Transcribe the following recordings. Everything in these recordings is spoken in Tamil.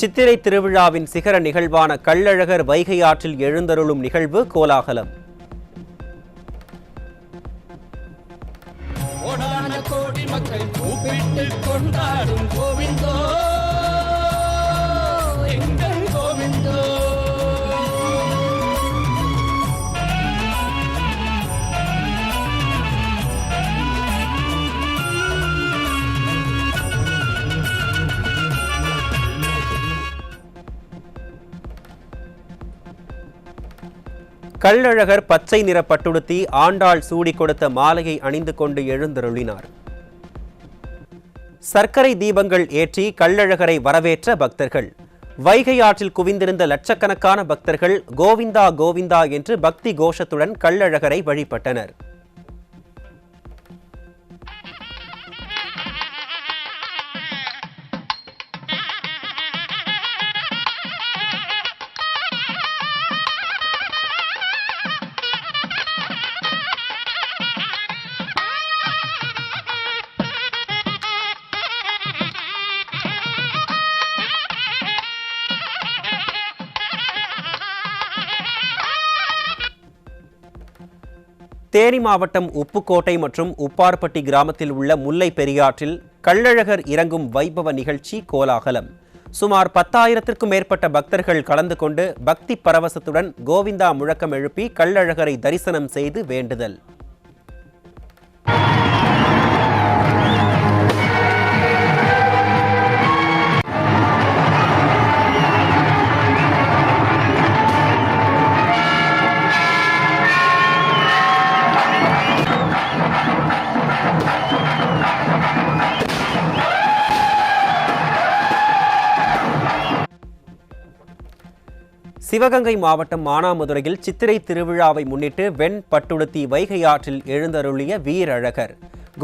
சித்திரை திருவிழாவின் சிகர நிகழ்வான கள்ளழகர் வைகை ஆற்றில் எழுந்தருளும் நிகழ்வு கோலாகலம். கோடி மக்கள் கூப்பிட்டு கொண்டாடும் கோவிந்தோ எங்கள் கோவிந்தோ. கள்ளழகர் பச்சை நிற பட்டுடுத்தி ஆண்டாள் சூடி கொடுத்த மாலையை அணிந்து கொண்டு எழுந்தருளினார். சர்க்கரை தீபங்கள் ஏற்றி கள்ளழகரை வரவேற்ற பக்தர்கள். வைகை ஆற்றில் குவிந்திருந்த லட்சக்கணக்கான பக்தர்கள் கோவிந்தா கோவிந்தா என்று பக்தி கோஷத்துடன் கள்ளழகரை வழிபட்டனர். தேனி மாவட்டம் உப்புக்கோட்டை மற்றும் உப்பார்பட்டி கிராமத்தில் உள்ள முல்லை பெரியாற்றில் கள்ளழகர் இறங்கும் வைபவ நிகழ்ச்சி கோலாகலம். சுமார் 10,000க்கும் மேற்பட்ட பக்தர்கள் கலந்து கொண்டு பக்தி பரவசத்துடன் கோவிந்தா முழக்கம் எழுப்பி கள்ளழகரை தரிசனம் செய்து வேண்டுதல். சிவகங்கை மாவட்டம் மானாமதுரையில் சித்திரை திருவிழாவை முன்னிட்டு வெண் பட்டுடுத்தி வைகை ஆற்றில் எழுந்தருளிய வீரழகர்.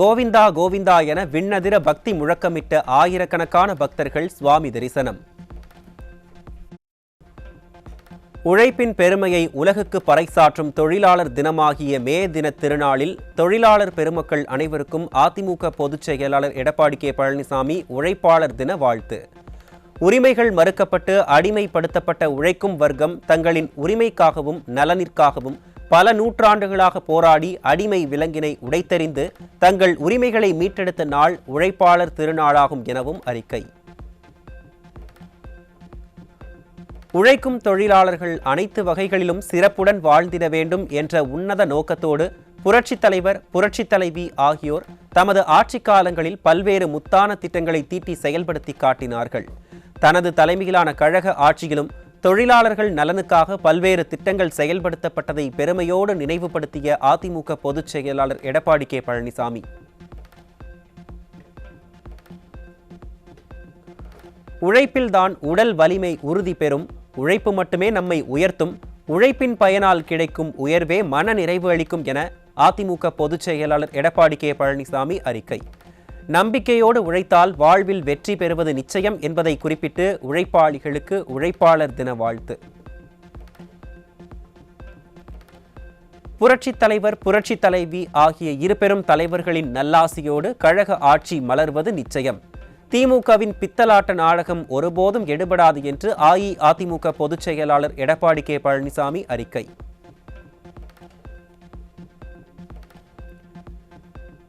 கோவிந்தா கோவிந்தா என விண்ணதிர பக்தி முழக்கமிட்ட ஆயிரக்கணக்கான பக்தர்கள் சுவாமி தரிசனம். உழைப்பின் பெருமையை உலகுக்கு பறைசாற்றும் தொழிலாளர் தினமாகிய மே தின திருநாளில் தொழிலாளர் பெருமக்கள் அனைவருக்கும் அதிமுக பொதுச் செயலாளர் எடப்பாடி கே பழனிசாமி உழைப்பாளர் தின வாழ்த்து. உரிமைகள் மறுக்கப்பட்டு அடிமைப்படுத்தப்பட்ட உழைக்கும் வர்க்கம் தங்களின் உரிமைக்காகவும் நலனிற்காகவும் பல நூற்றாண்டுகளாக போராடி அடிமை விலங்கினை உடைத்தெறிந்து தங்கள் உரிமைகளை மீட்டெடுத்த நாள் உழைப்பாளர் திருநாளாகும் எனவும் அறிக்கை. உழைக்கும் தொழிலாளர்கள் அனைத்து வகைகளிலும் சிறப்புடன் வாழ்ந்திட வேண்டும் என்ற உன்னத நோக்கத்தோடு புரட்சித் தலைவர், புரட்சித் தலைவி ஆகியோர் தமது ஆட்சி காலங்களில் பல்வேறு முத்தான திட்டங்களை தீட்டி செயல்படுத்தி காட்டினார்கள். தனது தலைமையிலான கழக ஆட்சியிலும் தொழிலாளர்கள் நலனுக்காக பல்வேறு திட்டங்கள் செயல்படுத்தப்பட்டதை பெருமையோடு நினைவுபடுத்திய அதிமுக பொதுச் செயலாளர் எடப்பாடி கே பழனிசாமி, உழைப்பில்தான் உடல் வலிமை உறுதி பெறும், உழைப்பு மட்டுமே நம்மை உயர்த்தும், உழைப்பின் பயனால் கிடைக்கும் உயர்வே மன நிறைவு அளிக்கும் என அதிமுக பொதுச் செயலாளர் எடப்பாடி கே பழனிசாமி அறிக்கை. நம்பிக்கையோடு உழைத்தால் வாழ்வில் வெற்றி பெறுவது நிச்சயம் என்பதை குறிப்பிட்டு உழைப்பாளிகளுக்கு உழைப்பாளர் தின வாழ்த்து. புரட்சித் தலைவர், புரட்சித் தலைவி ஆகிய இருபெரும் தலைவர்களின் நல்லாசியோடு கழக ஆட்சி மலர்வது நிச்சயம். திமுகவின் பித்தலாட்ட நாடகம் ஒருபோதும் எடுபடாது என்று அஇஅதிமுக பொதுச் செயலாளர் எடப்பாடி கே பழனிசாமி அறிக்கை.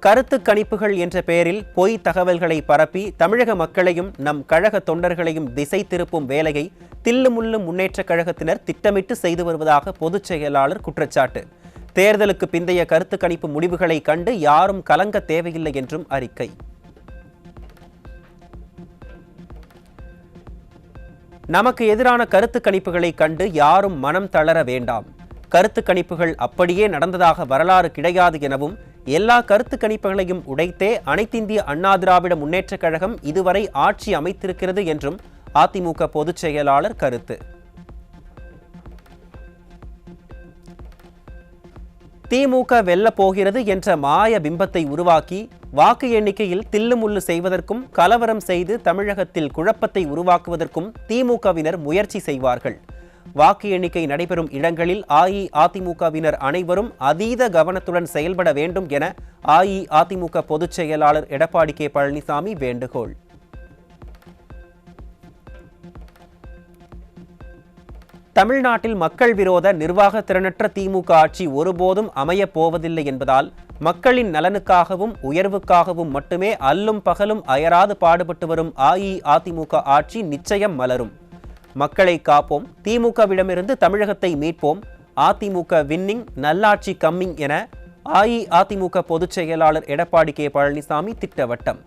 கருத்து கணிப்புகள் என்ற பெயரில் பொய் தகவல்களை பரப்பி தமிழக மக்களையும் நம் கழக தொண்டர்களையும் திசை திருப்பும் வேலையை தில்லுமுள்ளு முன்னேற்ற கழகத்தினர் திட்டமிட்டு செய்து வருவதாக பொதுச் செயலாளர் குற்றச்சாட்டு. தேர்தலுக்கு பிந்தைய கருத்து கணிப்பு முடிவுகளை கண்டு யாரும் கலங்க தேவையில்லை என்றும் அறிக்கை. நமக்கு எதிரான கருத்து கணிப்புகளை கண்டு யாரும் மனம் தளர வேண்டாம். கருத்து கணிப்புகள் அப்படியே நடந்ததாக வரலாறு கிடையாது எனவும் எல்லா கருத்து கணிப்புகளையும் உடைத்தே அனைத்திந்திய அண்ணா திராவிட முன்னேற்ற கழகம் இதுவரை ஆட்சி அமைத்திருக்கிறது என்றும் அதிமுக பொதுச் செயலாளர் கருத்து. திமுக வெல்லப் போகிறது என்ற மாய பிம்பத்தை உருவாக்கி வாக்கு எண்ணிக்கையில் தில்லுமுள்ளு செய்வதற்கும் கலவரம் செய்து தமிழகத்தில் குழப்பத்தை உருவாக்குவதற்கும் திமுகவினர் முயற்சி செய்வார்கள். வாக்கு எண்ணிக்கை நடைபெறும் இடங்களில் அஇஅதிமுகவினர் அனைவரும் அதீத கவனத்துடன் செயல்பட வேண்டும் என அஇஅதிமுக பொதுச் செயலாளர் எடப்பாடி கே பழனிசாமி வேண்டுகோள். தமிழ்நாட்டில் மக்கள் விரோத நிர்வாக திறனற்ற திமுக ஆட்சி ஒருபோதும் அமையப் போவதில்லை என்பதால் மக்களின் நலனுக்காகவும் உயர்வுக்காகவும் மட்டுமே அல்லும் பகலும் அயராது பாடுபட்டு வரும் அஇஅதிமுக ஆட்சி நிச்சயம் மலரும். மக்களை காப்போம், திமுகவிடமிருந்து தமிழகத்தை மீட்போம், அதிமுக வின்னிங், நல்லாட்சி கம்மிங் என அஇஅதிமுக பொதுச் செயலாளர் எடப்பாடி கே பழனிசாமி திட்டவட்டம்.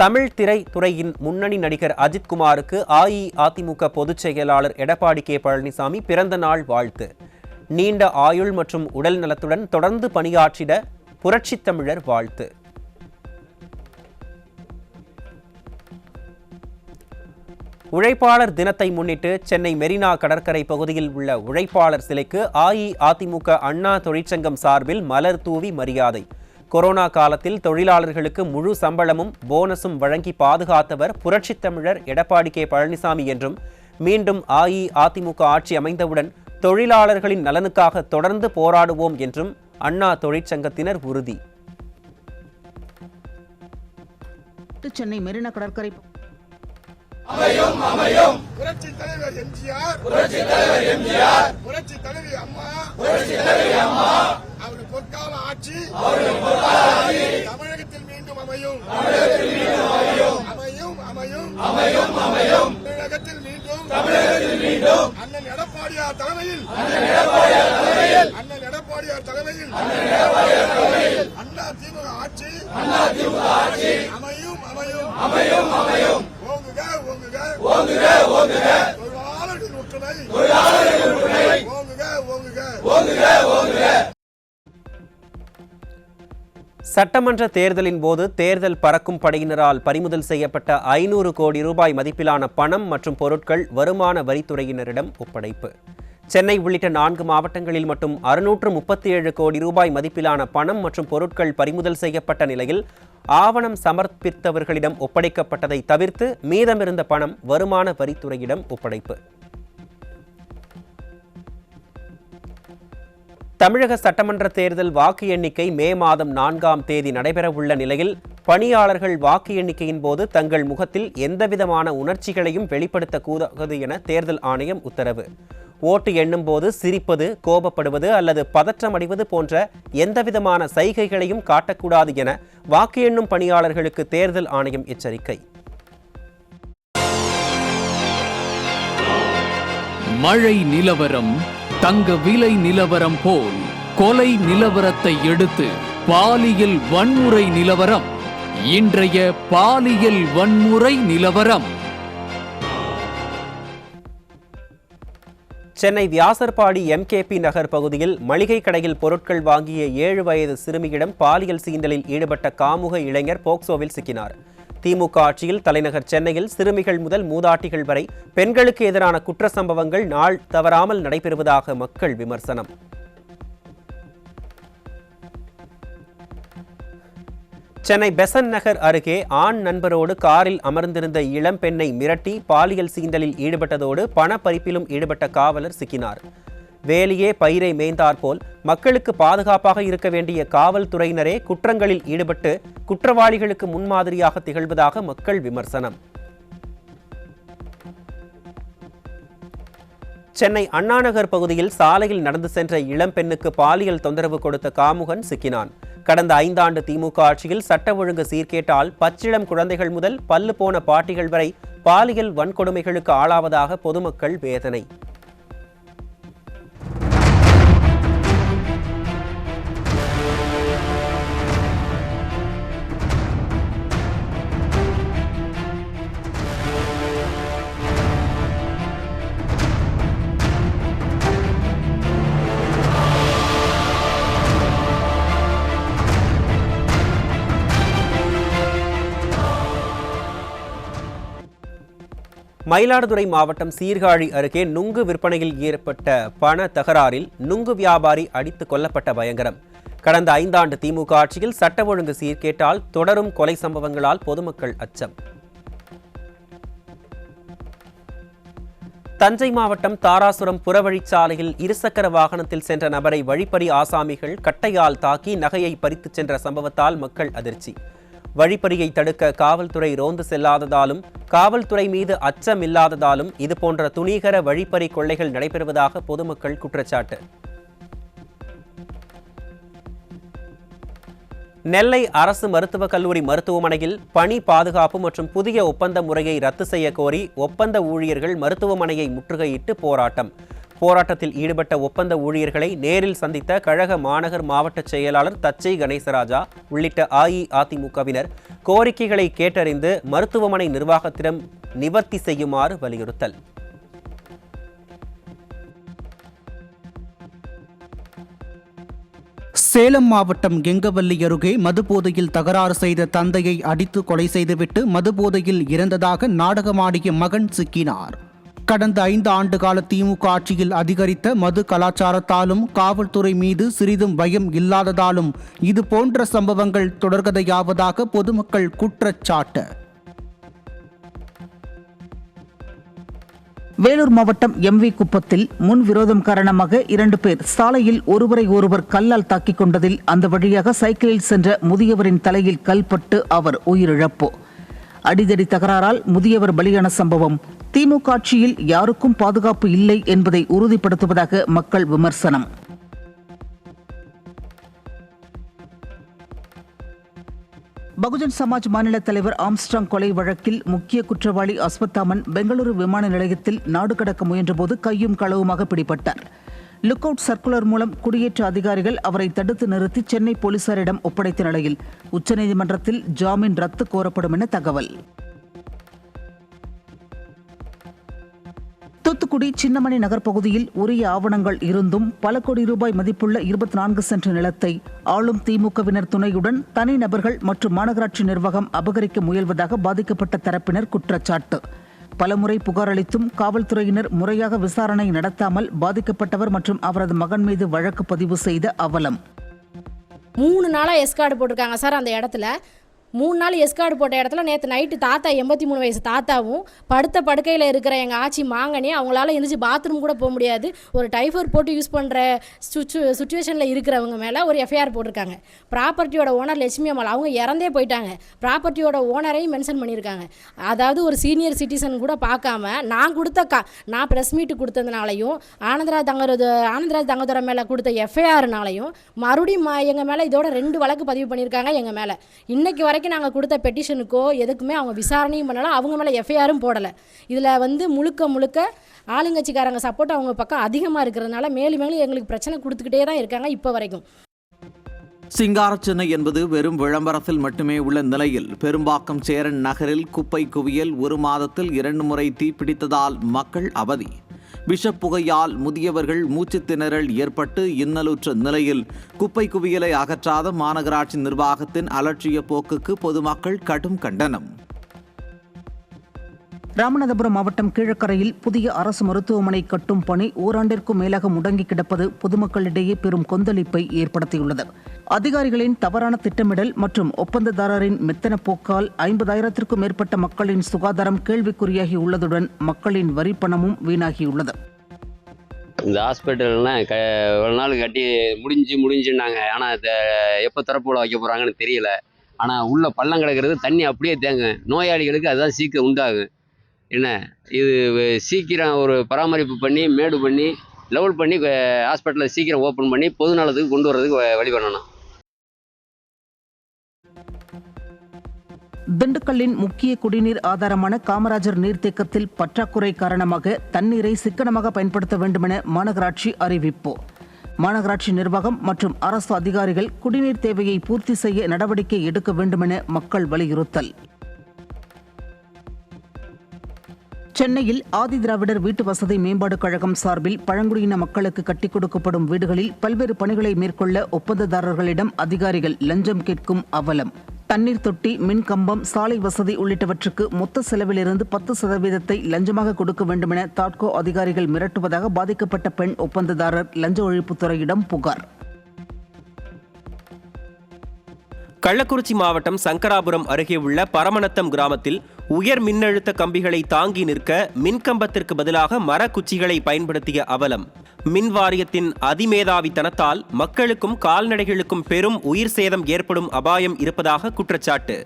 தமிழ் திரைத்துறையின் முன்னணி நடிகர் அஜித்குமாருக்கு அஇஅதிமுக பொதுச் செயலாளர் எடப்பாடி கே பழனிசாமி பிறந்த நாள் வாழ்த்து. நீண்ட ஆயுள் மற்றும் உடல் நலத்துடன் தொடர்ந்து பணியாற்றிட புரட்சித் தமிழர் வாழ்த்து. உழைப்பாளர் தினத்தை முன்னிட்டு சென்னை மெரினா கடற்கரை பகுதியில் உள்ள உழைப்பாளர் சிலைக்கு அஇஅதிமுக அண்ணா தொழிற்சங்கம் சார்பில் மலர் தூவி மரியாதை. கொரோனா காலத்தில் தொழிலாளர்களுக்கு முழு சம்பளமும் போனஸும் வழங்கி பாதுகாத்தவர் புரட்சித் தமிழர் எடப்பாடி கே பழனிசாமி என்றும், மீண்டும் அஇஅதிமுக ஆட்சி அமைந்தவுடன் தொழிலாளர்களின் நலனுக்காக தொடர்ந்து போராடுவோம் என்றும் அண்ணா தொழிற்சங்கத்தினர் உறுதி. சென்னை மெரினா கடற்கரை அமையும் அமையும் புரட்சி தலைவர் எம்ஜிஆர், புரட்சி தலைவர் எம்ஜிஆர், புரட்சி தலைவி அம்மா, புரட்சி தலைவி அம்மா அவருடைய பொற்கால ஆட்சி, அவருடைய பொற்கால ஆட்சி தமிழகத்தில் மீண்டும் அமையும், தமிழகத்தில் மீண்டும் அமையும், அமையும் அமையும் அமையும் அமையும் தமிழகத்தில் மீண்டும், தமிழகத்தில் மீண்டும் அண்ணன் எடப்பாடியார் தலைமையில், அண்ணன் எடப்பாடியார் தலைமையில், அண்ணன் எடப்பாடியார் தலைமையில், அண்ணன் எடப்பாடியார் தலைமையில் அண்ணா திமுக ஆட்சி, அண்ணா திமுக ஆட்சி அமையும் அமையும் அமையும் அமையும் ஓங்குக ஓங்குக ஓங்குக ஓங்குக தொழிலாளர்களின் ஒற்றுமை, தொழிலாளர்களின் ஒற்றுமை ஓங்குக ஓங்குக ஓங்குக ஓங்குக. சட்டமன்ற தேர்தலின் போது தேர்தல் பறக்கும் படையினரால் பறிமுதல் செய்யப்பட்ட 500 கோடி ரூபாய் மதிப்பிலான பணம் மற்றும் பொருட்கள் வருமான வரித்துறையினரிடம் ஒப்படைப்பு. சென்னை உள்ளிட்ட 4 மாவட்டங்களில் மட்டும் 637 கோடி ரூபாய் மதிப்பிலான பணம் மற்றும் பொருட்கள் பறிமுதல் செய்யப்பட்ட நிலையில் ஆவணம் சமர்ப்பித்தவர்களிடம் ஒப்படைக்கப்பட்டதை தவிர்த்து மீதமிருந்த பணம் வருமான வரித்துறையிடம் ஒப்படைப்பு. தமிழக சட்டமன்ற தேர்தல் வாக்கு எண்ணிக்கை மே மாதம் 4ஆம் தேதி நடைபெறவுள்ள நிலையில் பணியாளர்கள் வாக்கு எண்ணிக்கையின் போது தங்கள் முகத்தில் எந்தவிதமான உணர்ச்சிகளையும் வெளிப்படுத்தக்கூடாது என தேர்தல் ஆணையம் உத்தரவு. ஓட்டு எண்ணும் போது சிரிப்பது, கோபப்படுவது அல்லது பதற்றமடைவது போன்ற எந்தவிதமான சைகைகளையும் காட்டக்கூடாது என வாக்கு எண்ணும் பணியாளர்களுக்கு தேர்தல் ஆணையம் எச்சரிக்கை. மழை நிலவரம், தங்க விலை நிலவரம் போல் கொலை நிலவரத்தை எடுத்து பாலியல் வன்முறை நிலவரம். இன்றைய பாலியல் வன்முறை நிலவரம். சென்னை வியாசர்பாடி MKP நகர் பகுதியில் மளிகை கடையில் பொருட்கள் வாங்கிய 7 வயது சிறுமியிடம் பாலியல் சீண்டலில் ஈடுபட்ட காமுக இளைஞர் போக்சோவில் சிக்கினார். திமுக ஆட்சியில் தலைநகர் சென்னையில் சிறுமிகள் முதல் மூதாட்டிகள் வரை பெண்களுக்கு எதிரான குற்ற சம்பவங்கள் நாள் தவறாமல் நடைபெறுவதாக மக்கள் விமர்சனம். சென்னை பெசன்ட் நகர் அருகே ஆண் நண்பரோடு காரில் அமர்ந்திருந்த இளம் பெண்ணை மிரட்டி பாலியல் சீண்டலில் ஈடுபட்டதோடு பணப்பறிப்பிலும் ஈடுபட்ட காவலர் சிக்கினார். வேலியே பயிரை மேய்ந்தாற்போல் மக்களுக்கு பாதுகாப்பாக இருக்க வேண்டிய காவல்துறையினரே குற்றங்களில் ஈடுபட்டு குற்றவாளிகளுக்கு முன்மாதிரியாக திகழ்வதாக மக்கள் விமர்சனம். சென்னை அண்ணாநகர் பகுதியில் சாலையில் நடந்து சென்ற இளம் பெண்ணுக்கு பாலியல் தொந்தரவு கொடுத்த காமுகன் சிக்கினான். கடந்த 5 ஆண்டு திமுக ஆட்சியில் சட்ட ஒழுங்கு சீர்கேட்டால் பச்சிளம் குழந்தைகள் முதல் பல்லு போன பாட்டிகள் வரை பாலியல் வன்கொடுமைகளுக்கு ஆளாவதாக பொதுமக்கள் வேதனை. மயிலாடுதுறை மாவட்டம் சீர்காழி அருகே நுங்கு விற்பனையில் ஏற்பட்ட பண தகராறில் நுங்கு வியாபாரி அடித்து கொல்லப்பட்ட பயங்கரம். கடந்த 5 ஆண்டு திமுக ஆட்சியில் சட்ட ஒழுங்கு சீர்கேட்டால் தொடரும் கொலை சம்பவங்களால் பொதுமக்கள் அச்சம். தஞ்சை மாவட்டம் தாராசுரம் புறவழிச்சாலையில் இருசக்கர வாகனத்தில் சென்ற நபரை வழிப்பறி ஆசாமிகள் கட்டையால் தாக்கி நகையை பறித்துச் சென்ற சம்பவத்தால் மக்கள் அதிர்ச்சி. வழிப்பறியை தடுக்க காவல்துறை ரோந்து செல்லாததாலும் காவல்துறை மீது அச்சம் இல்லாததாலும் இதுபோன்ற துணிகர வழிப்பறி கொள்ளைகள் நடைபெறுவதாக பொதுமக்கள் குற்றச்சாட்டு. நெல்லை அரசு மருத்துவக் கல்லூரி மருத்துவமனையில் பணி பாதுகாப்பு மற்றும் புதிய ஒப்பந்த முறையை ரத்து செய்ய கோரி ஒப்பந்த ஊழியர்கள் மருத்துவமனையை முற்றுகையிட்டு போராட்டத்தில் ஈடுபட்ட ஒப்பந்த ஊழியர்களை நேரில் சந்தித்த கழக மாநகர் மாவட்ட செயலாளர் தச்சை கணேசராஜா உள்ளிட்ட அஇஅதிமுகவினர் கோரிக்கைகளை கேட்டறிந்து மருத்துவமனை நிர்வாகத்திடம் நிவர்த்தி செய்யுமாறு வலியுறுத்தல். சேலம் மாவட்டம் கெங்கவல்லி அருகே மதுபோதையில் தகராறு செய்த தந்தையை அடித்து கொலை செய்துவிட்டு மதுபோதையில் இறந்ததாக நாடகமாடிய மகன் சிக்கினார். கடந்த 5 ஆண்டுகால திமுக ஆட்சியில் அதிகரித்த மது கலாச்சாரத்தாலும் காவல்துறை மீது சிறிதும் பயம் இல்லாததாலும் இதுபோன்ற சம்பவங்கள் தொடர்கதையாவதாக பொதுமக்கள் குற்றச்சாட்டு. வேலூர் மாவட்டம் எம்வி குப்பத்தில் முன் விரோதம் காரணமாக 2 பேர் சாலையில் ஒருவரை ஒருவர் கல்லால் தாக்கிக் கொண்டதில் அந்த வழியாக சைக்கிளில் சென்ற முதியவரின் தலையில் கல்பட்டு அவர் உயிரிழப்பு. அடிதடி தகராறால் முதியவர் பலியான சம்பவம் திமுக ஆட்சியில் யாருக்கும் பாதுகாப்பு இல்லை என்பதை உறுதிப்படுத்துவதாக மக்கள் விமர்சனம். பகுஜன் சமாஜ் மாநில தலைவர் ஆம்ஸ்ட்ராங் கொலை வழக்கில் முக்கிய குற்றவாளி அஸ்வத்தாமன் பெங்களூரு விமான நிலையத்தில் நாடு கடக்க முயன்றபோது கையும் களவுமாக பிடிபட்டார். லுக் அவுட் சர்க்குலர் மூலம் குடியேற்ற அதிகாரிகள் அவரை தடுத்து நிறுத்தி சென்னை போலீசாரிடம் ஒப்படைத்த நிலையில் உச்சநீதிமன்றத்தில் ஜாமீன் ரத்து கோரப்படும் என தகவல். தூத்துக்குடி சின்னமணி நகர் பகுதியில் உரிய ஆவணங்கள் இருந்தும் பல கோடி ரூபாய் மதிப்புள்ள 24 சென்ட் நிலத்தை ஆளும் திமுகவினர் துணையுடன் தனிநபர்கள் மற்றும் மாநகராட்சி நிர்வாகம் அபகரிக்க முயல்வதாக பாதிக்கப்பட்ட தரப்பினர் குற்றச்சாட்டு. பலமுறை புகார் அளித்தும் காவல்துறையினர் முறையாக விசாரணை நடத்தாமல் பாதிக்கப்பட்டவர் மற்றும் அவரது மகன் மீது வழக்கு பதிவு செய்த அவலம். 3 நாளா எஸ்கார்டு போட்டிருக்காங்க சார். அந்த இடத்துல 3 நாள் எஸ்கார்டு போட்ட இடத்துல நேற்று நைட்டு தாத்தா 83 வயசு தாத்தாவும் படுத்த படுக்கையில் இருக்கிற எங்கள் ஆச்சி மாங்கனே அவங்களால எழுந்துச்சு பாத்ரூம் கூட போக முடியாது. ஒரு டைஃபர் போட்டு யூஸ் பண்ணுற சுச்சுவேஷனில் இருக்கிறவங்க மேலே ஒரு எஃப்ஐஆர் போட்டிருக்காங்க. ப்ராப்பர்ட்டியோட ஓனர் லட்சுமி அம்மாள் அவங்க இறந்தே போயிட்டாங்க. ப்ராப்பர்ட்டியோட ஓனரையும் மென்ஷன் பண்ணியிருக்காங்க. அதாவது ஒரு சீனியர் சிட்டிசன் கூட பார்க்காம நான் ப்ரெஸ் மீட்டு கொடுத்ததுனாலையும் ஆனந்தராஜ் தங்கதுரை மேலே கொடுத்த எஃப்ஐஆர்னாலையும் மறுபடியும் எங்கள் மேலே இதோட 2 வழக்கு பதிவு பண்ணியிருக்காங்க. எங்கள் மேலே இன்னைக்கு வரைக்கும் நாங்கள் கொடுத்த பெட்டிஷனுக்கோ எதுக்குமே அவங்க விசாரணையும் பண்ணலாம், அவங்க மேலே எஃப்ஐஆரும் போடலை. இதில் முழுக்க ஆளுங்கட்சிக்காரங்க சப்போர்ட் அவங்க பக்கம் அதிகமாக இருக்கிறதுனால மேலும் எங்களுக்கு பிரச்சனை கொடுத்துக்கிட்டே தான் இருக்காங்க இப்போ வரைக்கும். சிங்காரச்சென்னை என்பது வெறும் விளம்பரத்தில் மட்டுமே உள்ள நிலையில் பெரும்பாக்கம் சேரன் நகரில் குப்பை குவியல் 1 மாதத்தில் 2 முறை தீப்பிடித்ததால் மக்கள் அவதி. விஷப்புகையால் முதியவர்கள் மூச்சு திணறல் ஏற்பட்டு இன்னலுற்ற நிலையில் குப்பை குவியலை அகற்றாத மாநகராட்சி நிர்வாகத்தின் அலட்சிய போக்குக்கு பொதுமக்கள் கடும் கண்டனம். ராமநாதபுரம் மாவட்டம் கீழக்கரையில் புதிய அரசு மருத்துவமனை கட்டும் பணி ஓராண்டிற்கும் மேலாக முடங்கி கிடப்பது பொதுமக்களிடையே பெரும் கொந்தளிப்பை ஏற்படுத்தியுள்ளது. அதிகாரிகளின் தவறான திட்டமிடல் மற்றும் ஒப்பந்ததாரரின் மெத்தன போக்கால் 50,000க்கும் மேற்பட்ட மக்களின் சுகாதாரம் கேள்விக்குறியாகி உள்ளதுடன் மக்களின் வரிப்பணமும் வீணாகியுள்ளது. இந்த ஹாஸ்பிட்டல்லாம் ஒரு நாள் கட்டி முடிஞ்சுன்னாங்க. ஆனால் இதை எப்போ திறப்புல வைக்க போகிறாங்கன்னு தெரியல. ஆனால் உள்ள பள்ளம் கிடக்கிறது தண்ணி அப்படியே தேங்க. நோயாளிகளுக்கு அதுதான் சீக்கிரம் உண்டாகும். என்ன இது சீக்கிரம் ஒரு பராமரிப்பு பண்ணி மேடு பண்ணி லெவல் பண்ணி ஹாஸ்பிட்டலை சீக்கிரம் ஓப்பன் பண்ணி பொது நலத்துக்கு கொண்டு வர்றதுக்கு வழி பண்ணணும். திண்டுக்கல்லின் முக்கிய குடிநீர் ஆதாரமான காமராஜர் நீர்த்தேக்கத்தில் பற்றாக்குறை காரணமாக தண்ணீரை சிக்கனமாக பயன்படுத்த வேண்டுமென மாநகராட்சி அறிவிப்பு. மாநகராட்சி நிர்வாகம் மற்றும் அரசு அதிகாரிகள் குடிநீர் தேவையை பூர்த்தி செய்ய நடவடிக்கை எடுக்க வேண்டுமென மக்கள் வலியுறுத்தல். சென்னையில் ஆதி திராவிடர் வீட்டு வசதி மேம்பாடு கழகம் சார்பில் பழங்குடியின மக்களுக்கு கட்டிக் கொடுக்கப்படும் வீடுகளில் பல்வேறு பணிகளை மேற்கொள்ள ஒப்பந்ததாரர்களிடம் அதிகாரிகள் லஞ்சம் கேட்கும் அவலம். தண்ணீர் தொட்டி, மின் கம்பம், சாலை வசதி உள்ளிட்டவற்றுக்கு மொத்த செலவிலிருந்து 10% லஞ்சமாக கொடுக்க வேண்டுமென தாட்கோ அதிகாரிகள் மிரட்டுவதாக பாதிக்கப்பட்ட பெண் ஒப்பந்ததாரர் லஞ்ச ஒழிப்புத்துறையிடம் புகார். கள்ளக்குறிச்சி மாவட்டம் சங்கராபுரம் அருகே உள்ள பரமநத்தம் கிராமத்தில் உயர் மின்னழுத்த கம்பிகளை தாங்கி நிற்க மின்கம்பத்திற்கு பதிலாக மரக்குச்சிகளை பயன்படுத்திய அவலம். மின் வாரியத்தின் அதிமேதாவித்தனத்தால் மக்களுக்கும் கால்நடைகளுக்கும் பெரும் உயிர் சேதம் ஏற்படும் அபாயம் இருப்பதாக குற்றச்சாட்டு.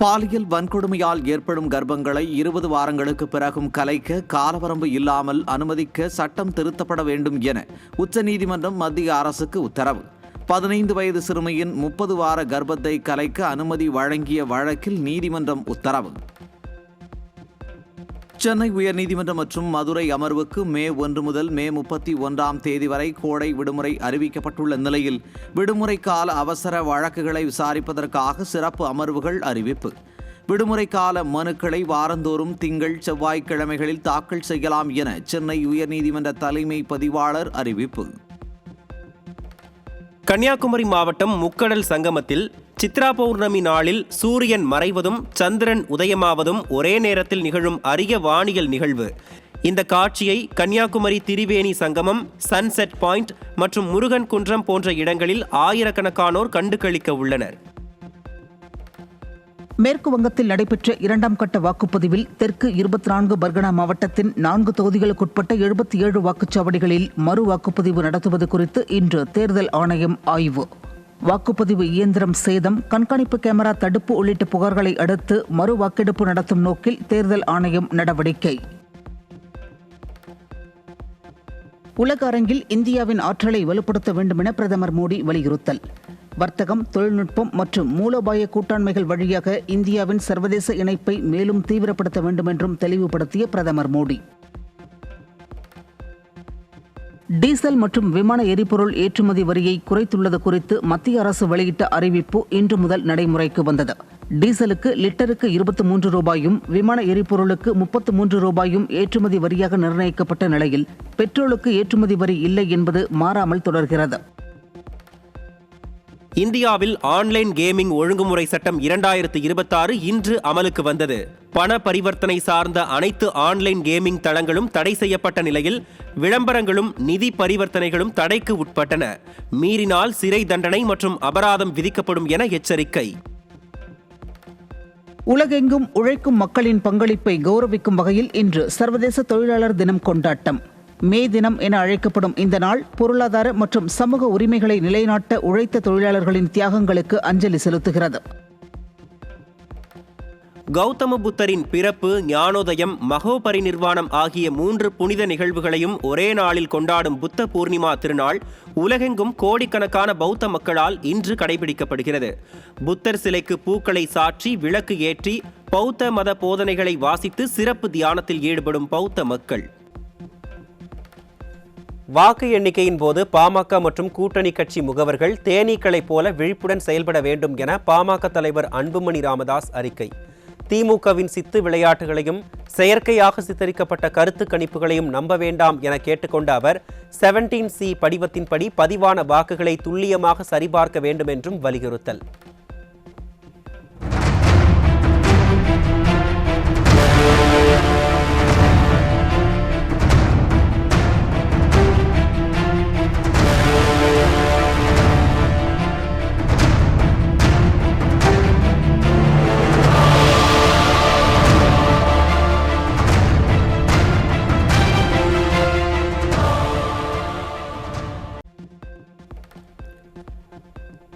பாலியல் வன்கொடுமையால் ஏற்படும் கர்ப்பங்களை 20 வாரங்களுக்கு பிறகும் கலைக்க காலவரம்பு இல்லாமல் அனுமதிக்க சட்டம் திருத்தப்பட வேண்டும் என உச்சநீதிமன்றம் மத்திய அரசுக்கு உத்தரவு. 15 வயது சிறுமியின் 30 வார கர்ப்பத்தை கலைக்க அனுமதி வழங்கிய வழக்கில் நீதிமன்றம் உத்தரவு. சென்னை உயர்நீதிமன்றம் மற்றும் மதுரை அமர்வுக்கு மே 1 முதல் மே 31ஆம் தேதி வரை கோடை விடுமுறை அறிவிக்கப்பட்டுள்ள நிலையில் விடுமுறை கால அவசர வழக்குகளை விசாரிப்பதற்காக சிறப்பு அமர்வுகள் அறிவிப்பு. விடுமுறை கால மனுக்களை வாரந்தோறும் திங்கள் செவ்வாய்க்கிழமைகளில் தாக்கல் செய்யலாம் என சென்னை உயர்நீதிமன்ற தலைமை பதிவாளர் அறிவிப்பு. கன்னியாகுமரி மாவட்டம் முக்கடல் சங்கமத்தில் சித்ரா பௌர்ணமி நாளில் சூரியன் மறைவதும் சந்திரன் உதயமாவதும் ஒரே நேரத்தில் நிகழும் அரிய வானியல் நிகழ்வு. இந்த காட்சியை கன்னியாகுமரி திரிவேணி சங்கமம், சன்செட் பாயிண்ட் மற்றும் முருகன் குன்றம் போன்ற இடங்களில் ஆயிரக்கணக்கானோர் கண்டு களிக்க உள்ளனர். மேற்கு வங்கத்தில் நடைபெற்ற 2ஆம் கட்ட வாக்குப்பதிவில் தெற்கு 24 பர்கனா மாவட்டத்தின் 4 தொகுதிகளுக்குட்பட்ட 77 வாக்குச்சாவடிகளில் மறு வாக்குப்பதிவு நடத்துவது குறித்து இன்று தேர்தல் ஆணையம் ஆய்வு. வாக்குப்பதிவு இயந்திரம் சேதம், கண்காணிப்பு கேமரா தடுப்பு உள்ளிட்ட புகார்களை அடுத்து மறு வாக்கெடுப்பு நடத்தும் நோக்கில் தேர்தல் ஆணையம் நடவடிக்கை. உலக அரங்கில் இந்தியாவின் ஆற்றலை வலுப்படுத்த வேண்டும் என பிரதமர் மோடி வலியுறுத்தல். வர்த்தகம், தொழில்நுட்பம் மற்றும் மூலோபாய கூட்டாண்மைகள் வழியாக இந்தியாவின் சர்வதேச இணைப்பை மேலும் தீவிரப்படுத்த வேண்டும் என்றும் தெளிவுபடுத்திய பிரதமர் மோடி. டீசல் மற்றும் விமான எரிபொருள் ஏற்றுமதி வரியை குறைத்துள்ளது குறித்து மத்திய அரசு வெளியிட்ட அறிவிப்பு இன்று முதல் நடைமுறைக்கு வந்தது. டீசலுக்கு லிட்டருக்கு 23 ரூபாயும், விமான எரிபொருளுக்கு 33 ரூபாயும் ஏற்றுமதி வரியாக நிர்ணயிக்கப்பட்ட நிலையில் பெட்ரோலுக்கு ஏற்றுமதி வரி இல்லை என்பது மாறாமல் தொடர்கிறது. இந்தியாவில் ஆன்லைன் கேமிங் ஒழுங்குமுறை சட்டம் 2026 இன்று அமலுக்கு வந்தது. பண பரிவர்த்தனை சார்ந்த அனைத்து ஆன்லைன் கேமிங் தளங்களும் தடை செய்யப்பட்ட நிலையில் விளம்பரங்களும் நிதி பரிவர்த்தனைகளும் தடைக்கு உட்பட்டன. மீறினால் சிறை தண்டனை மற்றும் அபராதம் விதிக்கப்படும் என எச்சரிக்கை. உலகெங்கும் உழைக்கும் மக்களின் பங்களிப்பை கௌரவிக்கும் வகையில் இன்று சர்வதேச தொழிலாளர் தினம் கொண்டாட்டம். மே தினம் என அழைக்கப்படும் இந்த நாள் பொருளாதார மற்றும் சமூக உரிமைகளை நிலைநாட்ட உழைத்த தொழிலாளர்களின் தியாகங்களுக்கு அஞ்சலி செலுத்துகிறது. கௌதம புத்தரின் பிறப்பு, ஞானோதயம், மகோபரிநிர்வாணம் ஆகிய 3 புனித நிகழ்வுகளையும் ஒரே நாளில் கொண்டாடும் புத்த பூர்ணிமா திருநாள் உலகெங்கும் கோடிக்கணக்கான பௌத்த மக்களால் இன்று கடைபிடிக்கப்படுகிறது. புத்தர் சிலைக்கு பூக்களை சாற்றி விளக்கு ஏற்றி பௌத்த மத போதனைகளை வாசித்து சிறப்பு தியானத்தில் ஈடுபடும் பௌத்த மக்கள். வாக்கு எண்ணிக்கையின் போது பாமக மற்றும் கூட்டணி கட்சி முகவர்கள் தேனீக்களைப் போல விழிப்புடன் செயல்பட வேண்டும் என பாமக தலைவர் அன்புமணி ராமதாஸ் அறிக்கை. திமுகவின் சித்து விளையாட்டுகளையும் செயற்கையாக சித்தரிக்கப்பட்ட கருத்து கணிப்புகளையும் நம்ப வேண்டாம் என கேட்டுக்கொண்ட அவர் 17C படிவத்தின்படி பதிவான வாக்குகளை துல்லியமாக சரிபார்க்க வேண்டும் என்றும் வலியுறுத்தல்.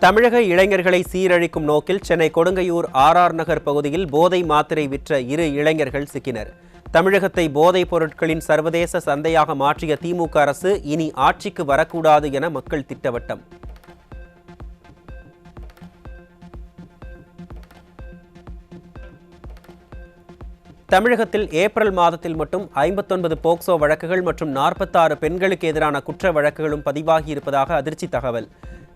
தமிழக இளைஞர்களை சீரழிக்கும் நோக்கில் சென்னை கொடுங்கையூர் RR நகர் பகுதியில் போதை மாத்திரை விற்ற 2 இளைஞர்கள் சிக்கினர். தமிழகத்தை போதைப் பொருட்களின் சர்வதேச சந்தையாக மாற்றிய திமுக அரசு இனி ஆட்சிக்கு வரக்கூடாது என மக்கள் திட்டவட்டம். தமிழகத்தில் ஏப்ரல் மாதத்தில் மட்டும் 59 போக்சோ வழக்குகள் மற்றும் 46 பெண்களுக்கு எதிரான குற்ற வழக்குகளும் பதிவாகி இருப்பதாக அதிர்ச்சி தகவல்.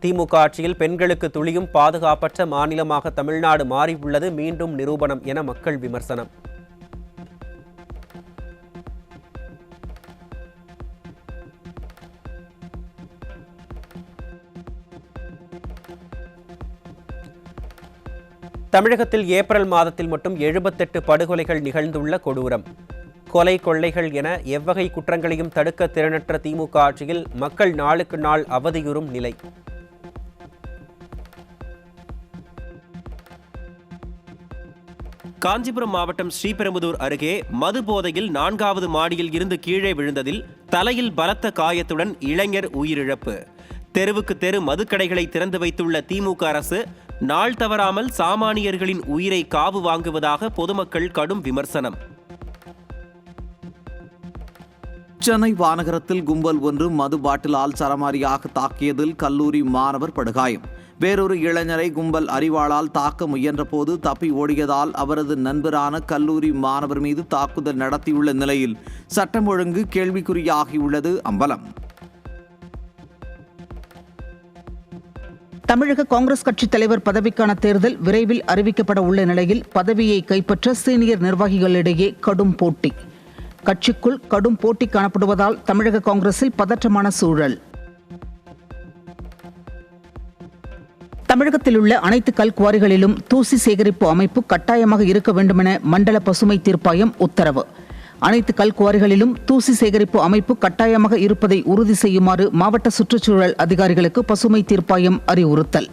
திமுக ஆட்சியில் பெண்களுக்கு துளியும் பாதுகாப்பற்ற மாநிலமாக தமிழ்நாடு மாறியுள்ளது மீண்டும் நிரூபணம் என மக்கள் விமர்சனம். தமிழகத்தில் ஏப்ரல் மாதத்தில் மட்டும் 78 படுகொலைகள் நிகழ்ந்துள்ள கொடூரம். கொலை, கொள்ளைகள் என எவ்வகை குற்றங்களையும் தடுக்க திறனற்ற திமுக ஆட்சியில் மக்கள் நாளுக்கு நாள் அவதியுறும் நிலை. காஞ்சிபுரம் மாவட்டம் ஸ்ரீபெரும்புதூர் அருகே மது போதையில் 4வது மாடியில் இருந்து கீழே விழுந்ததில் தலையில் பலத்த காயத்துடன் இளைஞர் உயிரிழப்பு. தெருவுக்கு தெரு மதுக்கடைகளை திறந்து வைத்துள்ள திமுக அரசு நாள் தவறாமல் சாமானியர்களின் உயிரை காவு வாங்குவதாக பொதுமக்கள் கடும் விமர்சனம். சென்னை வானகரத்தில் கும்பல் ஒன்று மது பாட்டிலால் சரமாரியாக தாக்கியதில் கல்லூரி மாணவர் படுகாயம். வேறொரு இளைஞரை கும்பல் அரிவாளால் தாக்க முயன்றபோது தப்பி ஓடியதால் அவரது நண்பரான கல்லூரி மாணவர் மீது தாக்குதல் நடத்தியுள்ள நிலையில் சட்டம் ஒழுங்கு கேள்விக்குறியாகியுள்ளது அம்பலம். தமிழக காங்கிரஸ் கட்சித் தலைவர் பதவிக்கான தேர்தல் விரைவில் அறிவிக்கப்பட உள்ள நிலையில் பதவியை கைப்பற்ற சீனியர் நிர்வாகிகளிடையே கடும் போட்டி. கட்சிக்குள் கடும் போட்டி காணப்படுவதால் தமிழக காங்கிரஸில் பதற்றமான சூழல். தமிழகத்தில் உள்ள அனைத்து கல்குவாரிகளிலும் தூசி சேகரிப்பு அமைப்பு கட்டாயமாக இருக்க வேண்டுமென மண்டல பசுமை தீர்ப்பாயம் உத்தரவு. அனைத்து கல்குவாரிகளிலும் தூசி சேகரிப்பு அமைப்பு கட்டாயமாக இருப்பதை உறுதி செய்யுமாறு மாவட்ட சுற்றுச்சூழல் அதிகாரிகளுக்கு பசுமை தீர்ப்பாயம் அறிவுறுத்தல்.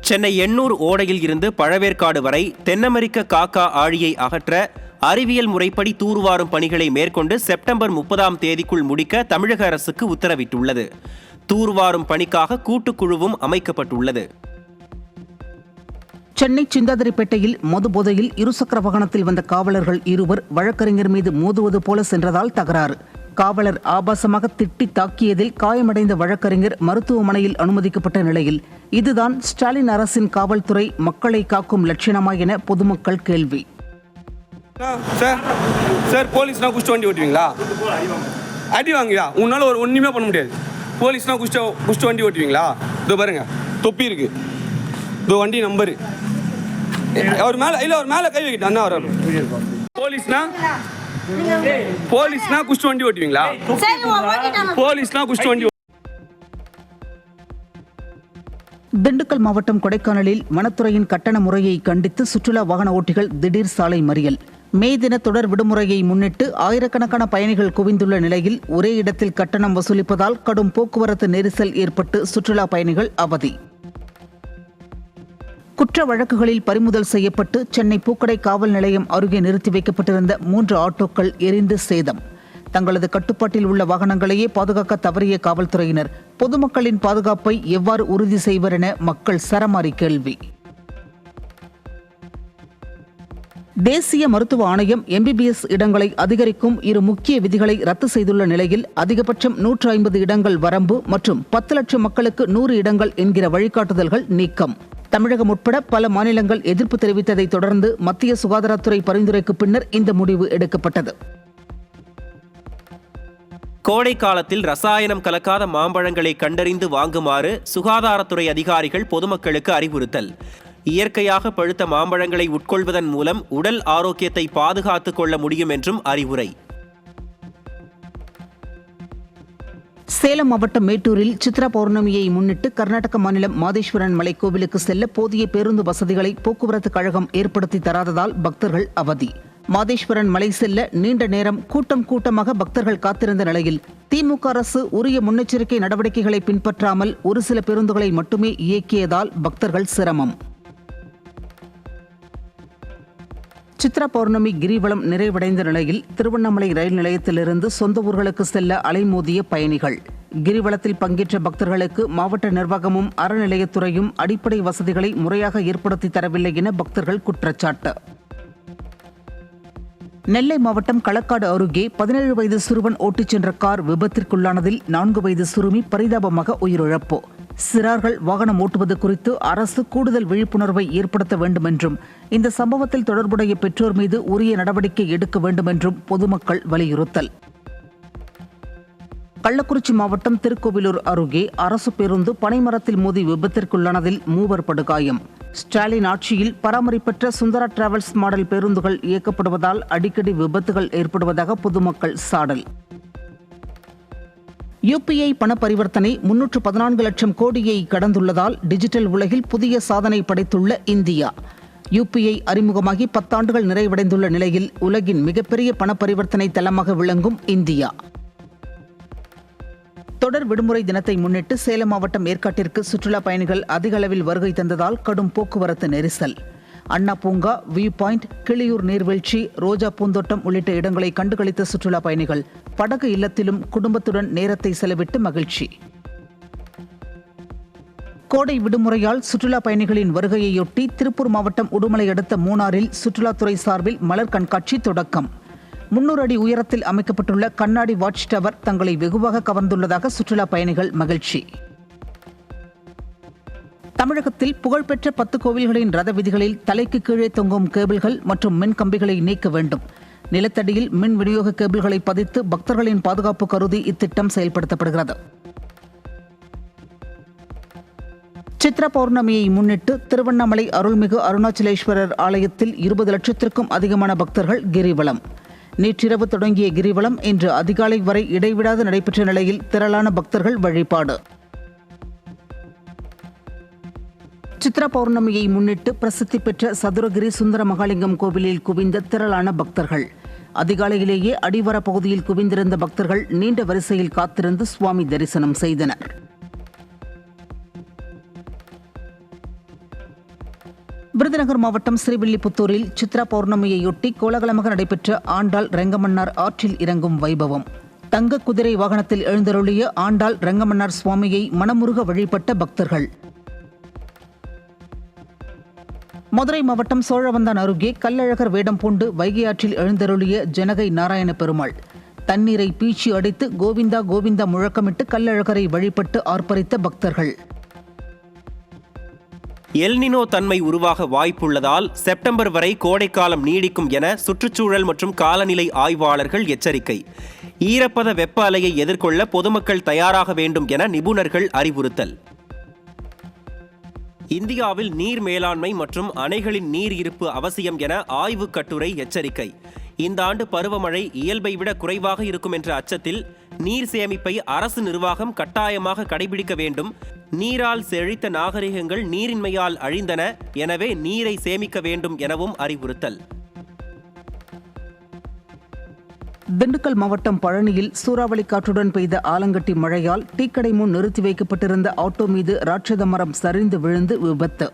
சென்னை எண்ணூர் ஓடையில் இருந்து பழவேற்காடு வரை தென்னமெரிக்க காக்கா ஆழியை அகற்ற அறிவியல் முறைப்படி தூர்வாரும் பணிகளை மேற்கொண்டு செப்டம்பர் 30ஆம் தேதிக்குள் முடிக்க தமிழக அரசுக்கு உத்தரவிட்டுள்ளது. தூர்வாரும் பணிக்காக கூட்டுக்குழுவும் அமைக்கப்பட்டுள்ளது. சென்னை சிந்தாதிரிப்பேட்டையில் மது போதையில் இருசக்கர வாகனத்தில் வந்த காவலர்கள் இருவர் வழக்கறிஞர் மீது மோதுவது போல சென்றதால் தகராறு. காவலர் ஆபாசமாக திட்டி தாக்கியதில் காயமடைந்த வழக்கறிஞர் மருத்துவமனையில் அனுமதிக்கப்பட்ட நிலையில் இதுதான் ஸ்டாலின் அரசின் காவல்துறை மக்களை காக்கும் லட்சணமா என பொதுமக்கள் கேள்வி. சார் போலீஸ்னா குஷ்ட வண்டி ஓட்டுவீங்களா? அடி வாங்குவா உன்னால ஒன்றுமே பண்ண முடியாது. போலீஸ்னா குஷ்ட வண்டி ஓட்டுவீங்களா? இதோ பாருங்க தொப்பி இருக்கு, இதோ வண்டி நம்பரு. அவர் மேலே கை வைக்கிட்டு அண்ணா அவர் போலீஸ்னா குஷ்ட வண்டி ஓட்டுவீங்களா? போலீஸ்னா குஷ்ட வண்டி. திண்டுக்கல் மாவட்டம் கொடைக்கானலில் வனத்துறையின் கட்டண முறையை கண்டித்து சுற்றுலா வாகன ஓட்டிகள் திடீர் சாலை மறியல். மே தின தொடர் விடுமுறையை முன்னிட்டு ஆயிரக்கணக்கான பயணிகள் குவிந்துள்ள நிலையில் ஒரே இடத்தில் கட்டணம் வசூலிப்பதால் கடும் போக்குவரத்து நெரிசல் ஏற்பட்டு சுற்றுலா பயணிகள் அவதி. குற்ற வழக்குகளில் பறிமுதல் செய்யப்பட்டு சென்னை பூக்கடை காவல் நிலையம் அருகே நிறுத்தி வைக்கப்பட்டிருந்த 3 ஆட்டோக்கள் எரிந்து சேதம். தங்களது கட்டுப்பாட்டில் உள்ள வாகனங்களையே பாதுகாக்க தவறிய காவல்துறையினர் பொதுமக்களின் பாதுகாப்பை எவ்வாறு உறுதி செய்வர் என மக்கள் சரமாரி கேள்வி. தேசிய மருத்துவ ஆணையம் MBBS இடங்களை அதிகரிக்கும் 2 முக்கிய விதிகளை ரத்து செய்துள்ள நிலையில் அதிகபட்சம் 150 இடங்கள் வரம்பு மற்றும் 10 லட்சம் மக்களுக்கு 100 இடங்கள் என்கிற வழிகாட்டுதல்கள் நீக்கம். தமிழகம் உட்பட பல மாநிலங்கள் எதிர்ப்பு தெரிவித்ததை தொடர்ந்து மத்திய சுகாதாரத்துறை பரிந்துரைக்கு பின்னர் இந்த முடிவு எடுக்கப்பட்டது. கோடை காலத்தில் ரசாயனம் கலக்காத மாம்பழங்களை கண்டறிந்து வாங்குமாறு சுகாதாரத்துறை அதிகாரிகள் பொதுமக்களுக்கு அறிவுறுத்தல். இயற்கையாக பழுத்த மாம்பழங்களை உட்கொள்வதன் மூலம் உடல் ஆரோக்கியத்தை பாதுகாத்துக் கொள்ள முடியும் என்றும் அறிவுரை. சேலம் மாவட்டம் மேட்டூரில் சித்ரா பௌர்ணமியை முன்னிட்டு கர்நாடக மாநிலம் மாதேஸ்வரன் மலை கோவிலுக்கு செல்ல போதிய பேருந்து வசதிகளை போக்குவரத்து கழகம் ஏற்படுத்தி தராததால் பக்தர்கள் அவதி. மாதேஸ்வரன் மலை செல்ல நீண்ட நேரம் கூட்டமாக பக்தர்கள் காத்திருந்த நிலையில் திமுக அரசு உரிய முன்னெச்சரிக்கை நடவடிக்கைகளை பின்பற்றாமல் ஒரு சில பேருந்துகளை மட்டுமே இயக்கியதால் பக்தர்கள் சிரமம். சித்ரா பௌர்ணமி கிரிவலம் நிறைவடைந்த நிலையில் திருவண்ணாமலை ரயில் நிலையத்திலிருந்து சொந்த ஊர்களுக்கு செல்ல அலைமோதிய பயணிகள். கிரிவலத்தில் பங்கேற்ற பக்தர்களுக்கு மாவட்ட நிர்வாகமும் அறநிலையத்துறையும் அடிப்படை வசதிகளை முறையாக ஏற்படுத்தி தரவில்லை என பக்தர்கள் குற்றச்சாட்டு. நெல்லை மாவட்டம் களக்காடு அருகே 17 வயது சிறுவன் ஓட்டிச் சென்ற கார் விபத்திற்குள்ளானதில் 4 வயது சிறுமி பரிதாபமாக உயிரிழப்பு. சிறார்கள் வாகனம் ஓட்டுவது குறித்து அரசு கூடுதல் விழிப்புணர்வை ஏற்படுத்த வேண்டும் என்றும் இந்த சம்பவத்தில் தொடர்புடைய பெற்றோர் மீது உரிய நடவடிக்கை எடுக்க வேண்டும் என்றும் பொதுமக்கள் வலியுறுத்தல். கள்ளக்குறிச்சி மாவட்டம் திருக்கோவிலூர் அருகே அரசு பேருந்து பனைமரத்தில் மோதி விபத்திற்குள்ளானதில் 3 படுகாயம். ஸ்டாலின் ஆட்சியில் பராமரிப்பற்ற சுந்தரா டிராவல்ஸ் மாடல் பேருந்துகள் இயக்கப்படுவதால் அடிக்கடி விபத்துகள் ஏற்படுவதாக பொதுமக்கள் சாடல். UPI பண பரிவர்த்தனை 314 லட்சம் கோடியை கடந்துள்ளதால் டிஜிட்டல் உலகில் புதிய சாதனை படைத்துள்ள இந்தியா. UPI அறிமுகமாகி 10 ஆண்டுகள் நிறைவடைந்துள்ள நிலையில் உலகின் மிகப்பெரிய பண பரிவர்த்தனை தளமாக விளங்கும் இந்தியா. தொடர் விடுமுறை தினத்தை முன்னிட்டு சேலம் மாவட்டம் ஏற்காட்டிற்கு சுற்றுலா பயணிகள் அதிக அளவில் வருகை தந்ததால் கடும் போக்குவரத்து நெரிசல். அண்ணா பூங்கா, வியூ பாயிண்ட், கிளியூர் நீர்வீழ்ச்சி, ரோஜா பூந்தோட்டம் உள்ளிட்ட இடங்களை கண்டுகளித்த சுற்றுலா பயணிகள் படகு இல்லத்திலும் குடும்பத்துடன் நேரத்தை செலவிட்டு மகிழ்ச்சி. கோடை விடுமுறையால் சுற்றுலா பயணிகளின் வருகையொட்டி திருப்பூர் மாவட்டம் உடுமலை அடுத்த மூணாறில் சுற்றுலாத்துறை சார்பில் மலர் கண்காட்சி தொடக்கம். 300 அடி உயரத்தில் அமைக்கப்பட்டுள்ள கண்ணாடி வாட்ச் டவர் தங்களை வெகுவாக கவர்ந்துள்ளதாக சுற்றுலா பயணிகள் மகிழ்ச்சி. தமிழகத்தில் புகழ்பெற்ற 10 கோவில்களின் ரத வீதிகளில் தலைக்கு கீழே தொங்கும் கேபிள்கள் மற்றும் மின் கம்பிகளை நீக்க வேண்டும். நிலத்தடியில் மின் விநியோக கேபிள்களை பதித்து பக்தர்களின் பாதுகாப்பு கருதி இத்திட்டம் செயல்படுத்தப்படுகிறது. சித்ரா பௌர்ணமியை முன்னிட்டு திருவண்ணாமலை அருள்மிகு அருணாச்சலேஸ்வரர் ஆலயத்தில் 20 லட்சத்திற்கும் அதிகமான பக்தர்கள் கிரிவலம். நேற்றிரவு தொடங்கிய கிரிவலம் இன்று அதிகாலை வரை இடைவிடாது நடைபெற்ற நிலையில் திரளான பக்தர்கள் வழிபாடு. சித்ரா பௌர்ணமியை முன்னிட்டு பிரசித்தி பெற்ற சதுரகிரி சுந்தர மகாலிங்கம் கோவிலில் குவிந்த திரளான பக்தர்கள். அதிகாலையிலேயே அடிவார பகுதியில் குவிந்திருந்த பக்தர்கள் நீண்ட வரிசையில் காத்திருந்து சுவாமி தரிசனம் செய்தனர். விருதுநகர் மாவட்டம் ஸ்ரீவில்லிபுத்தூரில் சித்ரா பௌர்ணமியையொட்டி கோலாகலமாக நடைபெற்ற ஆண்டாள் ரெங்கமன்னார் ஆற்றில் இறங்கும் வைபவம். தங்க குதிரை வாகனத்தில் எழுந்தருளிய ஆண்டாள் ரெங்கமன்னார் சுவாமியை மனமுருக வழிபட்ட பக்தர்கள். மதுரை மாவட்டம் சோழவந்தான் அருகே கல்லழகர் வேடம் பூண்டு வைகை ஆற்றில் எழுந்தருளிய ஜனகை நாராயண பெருமாள். தண்ணீரை பீச்சி அடித்து கோவிந்தா கோவிந்தா முழக்கமிட்டு கல்லழகரை வழிபட்டு ஆர்ப்பரித்த பக்தர்கள். எல்னினோ தன்மை உருவாக வாய்ப்புள்ளதால் செப்டம்பர் வரை கோடைக்காலம் நீடிக்கும் என சுற்றுச்சூழல் மற்றும் காலநிலை ஆய்வாளர்கள் எச்சரிக்கை. ஈரப்பத வெப்ப அலையை எதிர்கொள்ள பொதுமக்கள் தயாராக வேண்டும் என நிபுணர்கள் அறிவுறுத்தல். இந்தியாவில் நீர் மேலாண்மை மற்றும் அணைகளின் நீர் இருப்பு அவசியம் என ஆய்வுக் கட்டுரை எச்சரிக்கை. இந்த ஆண்டு பருவமழை இயல்பை விட குறைவாக இருக்கும் என்ற அச்சத்தில் நீர் சேமிப்பை அரசு நிர்வாகம் கட்டாயமாக கடைபிடிக்க வேண்டும். நீரால் செழித்த நாகரிகங்கள் நீரின்மையால் அழிந்தன, எனவே நீரை சேமிக்க வேண்டும் எனவும் அறிவுறுத்தல். திண்டுக்கல் மாவட்டம் பழனியில் சூறாவளி காற்றுடன் பெய்த ஆலங்கட்டி மழையால் டீக்கடை முன் நிறுத்தி வைக்கப்பட்டிருந்த ஆட்டோ மீது ராட்சத மரம் சரிந்து விழுந்து விபத்து.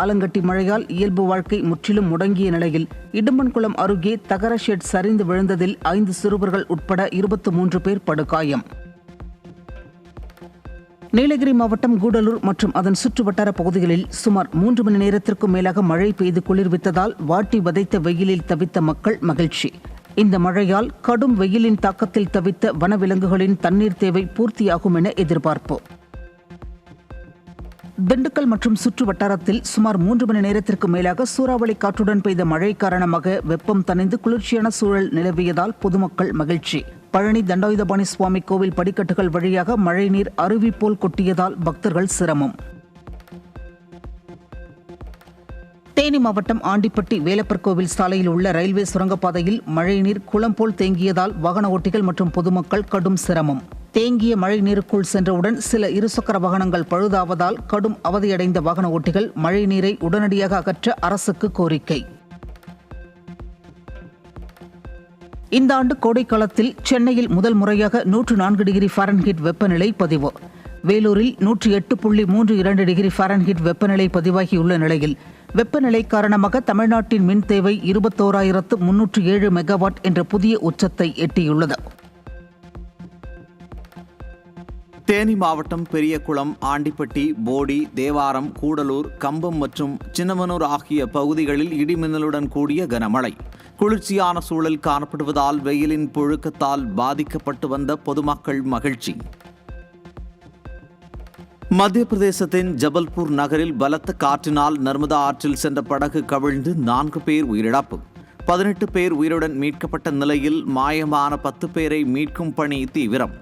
ஆலங்கட்டி மழையால் இயல்பு வாழ்க்கை முற்றிலும் முடங்கிய நிலையில் இடும்பன்குளம் அருகே தகர ஷெட் சரிந்து விழுந்ததில் 5 சிறுவர்கள் உட்பட 23 பேர் படுகாயம். நீலகிரி மாவட்டம் கூடலூர் மற்றும் அதன் சுற்றுவட்டார பகுதிகளில் சுமார் 3 மணி நேரத்திற்கும் மேலாக மழை பெய்து குளிர்வித்ததால் வாட்டி வதைத்த வெயிலில் தவித்த மக்கள் மகிழ்ச்சி. இந்த மழையால் கடும் வெயிலின் தாக்கத்தில் தவித்த வனவிலங்குகளின் தண்ணீர் தேவை பூர்த்தியாகும் என எதிர்பார்ப்பு. திண்டுக்கல் மற்றும் சுற்று வட்டாரத்தில் சுமார் 3 மணி நேரத்திற்கு மேலாக சூறாவளி காற்றுடன் பெய்த மழை காரணமாக வெப்பம் தணிந்து குளிர்ச்சியான சூழல் நிலவியதால் பொதுமக்கள் மகிழ்ச்சி. பழனி தண்டாயுதபாணி சுவாமி கோவில் படிக்கட்டுகள் வழியாக மழைநீர் அருவி போல் கொட்டியதால் பக்தர்கள் சிரமம். தேனி மாவட்டம் ஆண்டிப்பட்டி வேலப்பர் கோவில் சாலையில் உள்ள ரயில்வே சுரங்கப்பாதையில் மழைநீர் குளம் போல் தேங்கியதால் வாகன ஓட்டிகள் மற்றும் பொதுமக்கள் கடும் சிரமம். தேங்கிய மழை நீருக்குள் சென்றவுடன் சில இருசக்கர வாகனங்கள் பழுதாவதால் கடும் அவதியடைந்த வாகன ஓட்டிகள் மழை நீரை உடனடியாக அகற்ற அரசுக்கு கோரிக்கை. இந்த ஆண்டு கோடைக்காலத்தில் சென்னையில் முதல் முறையாக 104 டிகிரி ஃபாரன்ஹீட் வெப்பநிலை பதிவு. வேலூரில் 108.32 டிகிரி ஃபாரன்ஹீட் வெப்பநிலை பதிவாகியுள்ள நிலையில் வெப்பநிலை காரணமாக தமிழ்நாட்டின் மின் தேவை 21,307 மெகாவாட் என்ற புதிய உச்சத்தை எட்டியுள்ளது. தேனி மாவட்டம் பெரியகுளம், ஆண்டிப்பட்டி, போடி, தேவாரம், கூடலூர், கம்பம் மற்றும் சின்னமனூர் ஆகிய பகுதிகளில் இடிமின்னலுடன் கூடிய கனமழை. குளிர்ச்சியான சூழல் காணப்படுவதால் வெயிலின் புழுக்கத்தால் பாதிக்கப்பட்டு வந்த பொதுமக்கள் மகிழ்ச்சி. மத்திய பிரதேசத்தின் ஜபல்பூர் நகரில் பலத்த காற்றினால் நர்மதா ஆற்றில் சென்ற படகு கவிழ்ந்து 4 பேர் உயிரிழப்பு. 18 பேர் உயிருடன் மீட்கப்பட்ட நிலையில் மாயமான 10 பேரை மீட்கும் பணி தீவிரம்.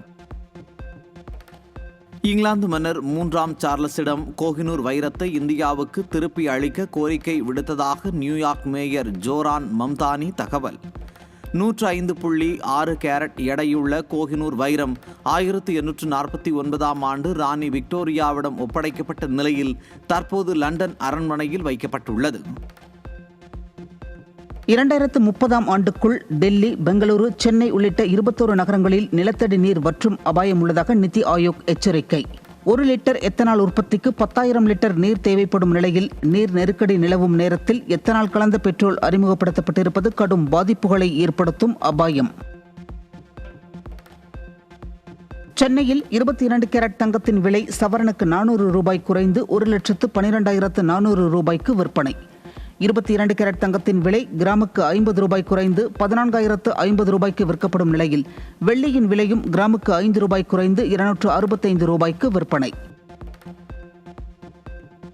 இங்கிலாந்து மன்னர் 3ஆம் சார்லஸிடம் கோஹினூர் வைரத்தை இந்தியாவுக்கு திருப்பி அளிக்க கோரிக்கை விடுத்ததாக நியூயார்க் மேயர் ஜோரான் மம்தானி தகவல். 105.6 கேரட் எடையுள்ள கோஹினூர் வைரம் 1849ஆம் ஆண்டு ராணி விக்டோரியாவிடம் ஒப்படைக்கப்பட்ட நிலையில் தற்போது லண்டன் அரண்மனையில் வைக்கப்பட்டுள்ளது. 2030ஆம் ஆண்டுக்குள் டெல்லி, பெங்களூரு, சென்னை உள்ளிட்ட 21 நகரங்களில் நிலத்தடி நீர் வற்றும் அபாயம் உள்ளதாக நிதி ஆயோக் எச்சரிக்கை. 1 லிட்டர் எத்தனால் உற்பத்திக்கு 10,000 லிட்டர் நீர் தேவைப்படும் நிலையில் நீர் நெருக்கடி நிலவும் நேரத்தில் எத்தனால் கலந்த பெட்ரோல் அறிமுகப்படுத்தப்பட்டிருப்பது கடும் பாதிப்புகளை ஏற்படுத்தும் அபாயம். சென்னையில் 22 கேரட் தங்கத்தின் விலை சவரனுக்கு 400 ரூபாய் குறைந்து 1,12,400 ரூபாய்க்கு விற்பனை. 22 கேரட் தங்கத்தின் விலை கிராமுக்கு 50 ரூபாய் குறைந்து 14,050 ரூபாய்க்கு விற்கப்படும் நிலையில் வெள்ளியின் விலையும் கிராமுக்கு 5 ரூபாய் குறைந்து 265 ரூபாய்க்கு விற்பனை.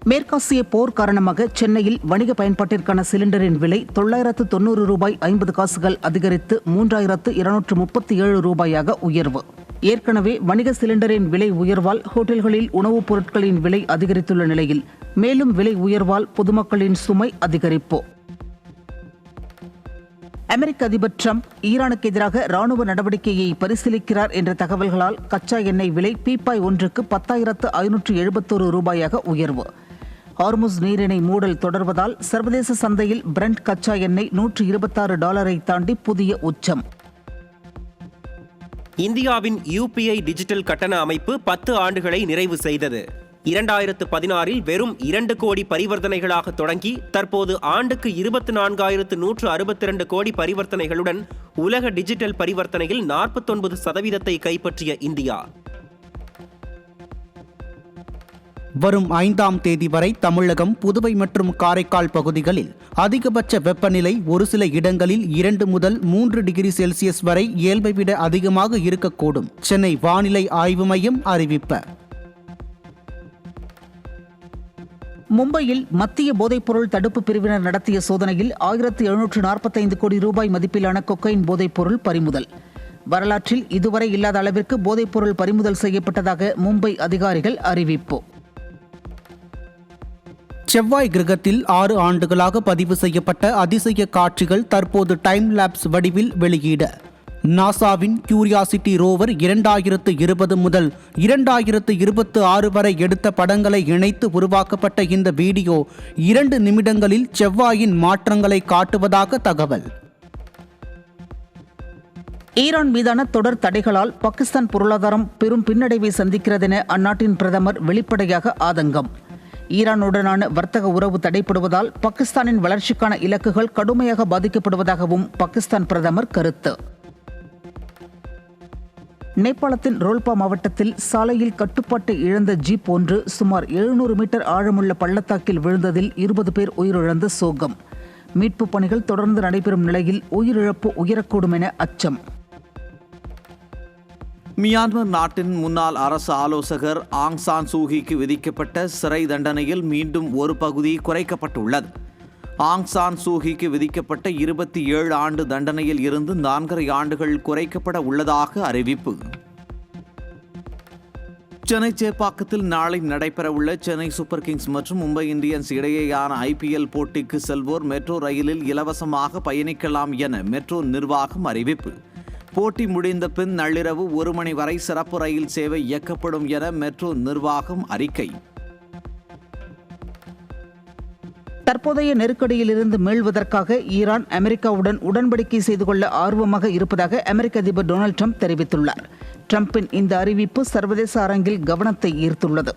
மேற்காசிய போர் காரணமாக சென்னையில் வணிக பயன்பாட்டிற்கான சிலிண்டரின் விலை 990 ரூபாய் 50 காசுகள் அதிகரித்து 3,237 ரூபாயாக உயர்வு. ஏற்கனவே வணிக சிலிண்டரின் விலை உயர்வால் ஹோட்டல்களில் உணவுப் பொருட்களின் விலை அதிகரித்துள்ள நிலையில் மேலும் விலை உயர்வால் பொதுமக்களின் சுமை அதிகரிப்பு. அமெரிக்க அதிபர் டிரம்ப் ஈரானுக்கு எதிராக ராணுவ நடவடிக்கையை பரிசீலிக்கிறார் என்ற தகவல்களால் கச்சா எண்ணெய் விலை பீப்பாய் ஒன்றுக்கு 10,571 ரூபாயாக உயர்வு. ஹார்முஸ் நீரிணை மூடல் தொடர்வதால் சர்வதேச சந்தையில் பிரெண்ட் கச்சா எண்ணெய் $126 தாண்டி புதிய உச்சம். இந்தியாவின் UPI டிஜிட்டல் கட்டண அமைப்பு 10 ஆண்டுகளை நிறைவு செய்தது. 2016இல் வெறும் 2 கோடி பரிவர்த்தனைகளாக தொடங்கி தற்போது ஆண்டுக்கு 24,162 கோடி பரிவர்த்தனைகளுடன் உலக டிஜிட்டல் பரிவர்த்தனையில் 49% கைப்பற்றிய இந்தியா. வரும் 5ஆம் தேதி வரை தமிழகம், புதுவை மற்றும் காரைக்கால் பகுதிகளில் அதிகபட்ச வெப்பநிலை ஒரு சில இடங்களில் 2 முதல் 3 டிகிரி செல்சியஸ் வரை இயல்பை விட அதிகமாக இருக்கக்கூடும். சென்னை வானிலை ஆய்வு மையம் அறிவிப்பு. மும்பையில் மத்திய போதைப்பொருள் தடுப்பு பிரிவினர் நடத்திய சோதனையில் 1,745 கோடி ரூபாய் மதிப்பிலான கொக்கைன் போதைப்பொருள் பறிமுதல். வரலாற்றில் இதுவரை இல்லாத அளவிற்கு போதைப்பொருள் பறிமுதல் செய்யப்பட்டதாக மும்பை அதிகாரிகள் அறிவிப்பு. செவ்வாய் கிரகத்தில் 6 ஆண்டுகளாக பதிவு செய்யப்பட்ட அதிசய காட்சிகள் தற்போது டைம் லேப்ஸ் வடிவில் வெளியீடு. நாசாவின் கியூரியாசிட்டி ரோவர் 2020 முதல் 2026 வரை எடுத்த படங்களை இணைத்து உருவாக்கப்பட்ட இந்த வீடியோ 2 நிமிடங்களில் செவ்வாயின் மாற்றங்களை காட்டுவதாக தகவல். ஈரான் மீதான தொடர் தடைகளால் பாகிஸ்தான் பொருளாதாரம் பெரும் பின்னடைவை சந்திக்கிறதென அந்நாட்டின் பிரதமர் வெளிப்படையாக ஆதங்கம். ஈரானுடனான வர்த்தக உறவு தடைப்படுவதால் பாகிஸ்தானின் வளர்ச்சிக்கான இலக்குகள் கடுமையாக பாதிக்கப்படுவதாகவும் பாகிஸ்தான் பிரதமர் கருத்து. நேபாளத்தின் ரோல்பா மாவட்டத்தில் சாலையில் கட்டுப்பாட்டை இழந்த ஜீப் ஒன்று சுமார் 700 மீட்டர் ஆழமுள்ள பள்ளத்தாக்கில் விழுந்ததில் 20 பேர் உயிரிழந்த சோகம். மீட்பு பணிகள் தொடர்ந்து நடைபெறும் நிலையில் உயிரிழப்பு உயரக்கூடும் என அச்சம். மியான்மர் நாட்டின் முன்னாள் அரசு ஆலோசகர் ஆங் சான் சூகிக்கு விதிக்கப்பட்ட சிறை தண்டனையில் மீண்டும் ஒரு பகுதி குறைக்கப்பட்டுள்ளது. ஆங் சான் சூகிக்கு விதிக்கப்பட்ட 27 ஆண்டு தண்டனையில் இருந்து 4.5 ஆண்டுகள் குறைக்கப்பட உள்ளதாக அறிவிப்பு. சென்னை சேப்பாக்கத்தில் நாளை நடைபெறவுள்ள சென்னை சூப்பர் கிங்ஸ் மற்றும் மும்பை இந்தியன்ஸ் இடையேயான IPL போட்டிக்கு செல்வோர் மெட்ரோ ரயிலில் இலவசமாக பயணிக்கலாம் என மெட்ரோ நிர்வாகம் அறிவிப்பு. போட்டி முடிந்த பின் நள்ளிரவு 1 மணி வரை சிறப்பு ரயில் சேவை இயக்கப்படும் என மெட்ரோ நிர்வாகம் அறிக்கை. தற்போதைய நெருக்கடியிலிருந்து மீள்வதற்காக ஈரான் அமெரிக்காவுடன் உடன்படிக்கை செய்து கொள்ள ஆர்வமாக இருப்பதாக அமெரிக்க அதிபர் டொனால்ட் ட்ரம்ப் தெரிவித்துள்ளார். ட்ரம்பின் இந்த அறிவிப்பு சர்வதேச அரங்கில் கவனத்தை ஈர்த்துள்ளது.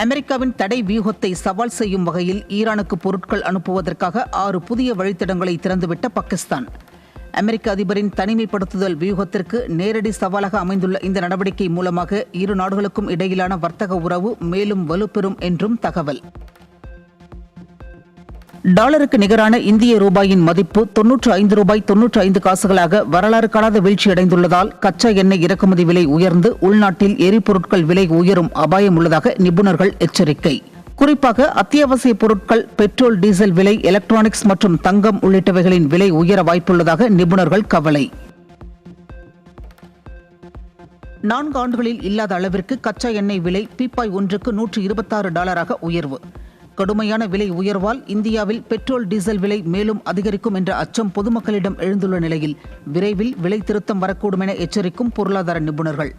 அமெரிக்காவின் தடை வியூகத்தை சவால் செய்யும் வகையில் ஈரானுக்கு பொருட்கள் அனுப்புவதற்காக 6 புதிய வழித்தடங்களை திறந்துவிட்ட பாகிஸ்தான். அமெரிக்க அதிபரின் தனிமைப்படுத்துதல் வியூகத்திற்கு நேரடி சவாலாக அமைந்துள்ள இந்த நடவடிக்கை மூலமாக இரு நாடுகளுக்கும் இடையிலான வர்த்தக உறவு மேலும் வலுப்பெறும் என்றும் தகவல். டாலருக்கு நிகரான இந்திய ரூபாயின் மதிப்பு 95 ரூபாய் 95 காசுகளாக வரலாறு காணாத வீழ்ச்சியடைந்துள்ளதால் கச்சா எண்ணெய் இறக்குமதி விலை உயர்ந்து உள்நாட்டில் எரிபொருட்கள் விலை உயரும் அபாயம் உள்ளதாக நிபுணர்கள் எச்சரிக்கை. குறிப்பாக அத்தியாவசிய பொருட்கள், பெட்ரோல், டீசல் விலை, எலக்ட்ரானிக்ஸ் மற்றும் தங்கம் உள்ளிட்டவைகளின் விலை உயர வாய்ப்புள்ளதாக நிபுணர்கள் கவலை. 4 ஆண்டுகளில் இல்லாத அளவிற்கு கச்சா எண்ணெய் விலை பீப்பாய் ஒன்றுக்கு $126 உயர்வு. கடுமையான விலை உயர்வால் இந்தியாவில் பெட்ரோல், டீசல் விலை மேலும் அதிகரிக்கும் என்ற அச்சம் பொதுமக்களிடம் எழுந்துள்ள நிலையில் விரைவில் விலை திருத்தம் வரக்கூடும் என எச்சரிக்கும் பொருளாதார நிபுணர்கள்.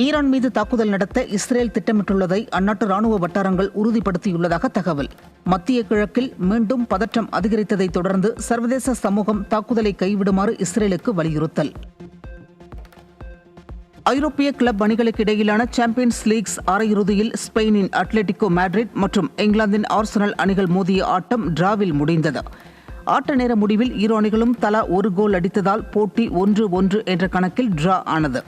ஈரான் மீது தாக்குதல் நடத்த இஸ்ரேல் திட்டமிட்டுள்ளதை அந்நாட்டு ராணுவ வட்டாரங்கள் உறுதிப்படுத்தியுள்ளதாக தகவல். மத்திய கிழக்கில் மீண்டும் பதற்றம் அதிகரித்ததை தொடர்ந்து சர்வதேச சமூகம் தாக்குதலை கைவிடுமாறு இஸ்ரேலுக்கு வலியுறுத்தல். ஐரோப்பிய கிளப் அணிகளுக்கு இடையிலான சாம்பியன்ஸ் லீக்ஸ் அரையிறுதியில் ஸ்பெயினின் அட்லெட்டிகோ மேட்ரிட் மற்றும் இங்கிலாந்தின் ஆர்சனல் அணிகள் மோதிய ஆட்டம் டிராவில் முடிந்தது. ஆட்ட நேர முடிவில் இரு அணிகளும் தலா ஒரு கோல் அடித்ததால் போட்டி 1-1 என்ற கணக்கில் டிரா ஆனது.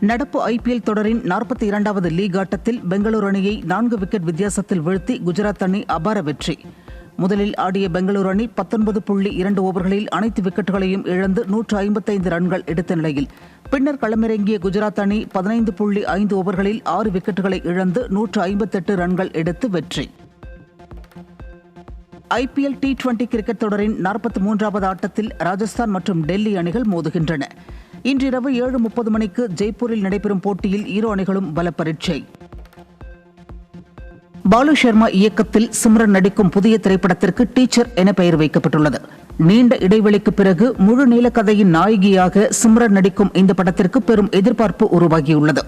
நடப்பு IPL தொடரின் 42வது லீக் ஆட்டத்தில் பெங்களூரு அணியை 4 விக்கெட் வித்தியாசத்தில் வீழ்த்தி குஜராத் அணி அபார வெற்றி. முதலில் ஆடிய பெங்களூரு அணி 19.2 ஓவர்களில் அனைத்து விக்கெட்டுகளையும் இழந்து 155 ரன்கள் எடுத்த நிலையில் பின்னர் களமிறங்கிய குஜராத் அணி 15.5 ஓவர்களில் 6 விக்கெட்டுகளை இழந்து 158 ரன்கள் எடுத்து வெற்றி. IPL T20 கிரிக்கெட் தொடரின் 43வது ஆட்டத்தில் ராஜஸ்தான் மற்றும் டெல்லி அணிகள் மோதுகின்றன. இன்றிரவு 7:30 மணிக்கு ஜெய்ப்பூரில் நடைபெறும் போட்டியில் இரு அணிகளும் பல பரீட்சை. பாலு சர்மா இயக்கத்தில் சிம்ரன் நடிக்கும் புதிய திரைப்படத்திற்கு டீச்சர் என பெயர் வைக்கப்பட்டுள்ளது. நீண்ட இடைவெளிக்கு பிறகு முழு நீள கதையின் நாயகியாக சிம்ரன் நடிக்கும் இந்த படத்திற்கு பெரும் எதிர்பார்ப்பு உருவாகியுள்ளது.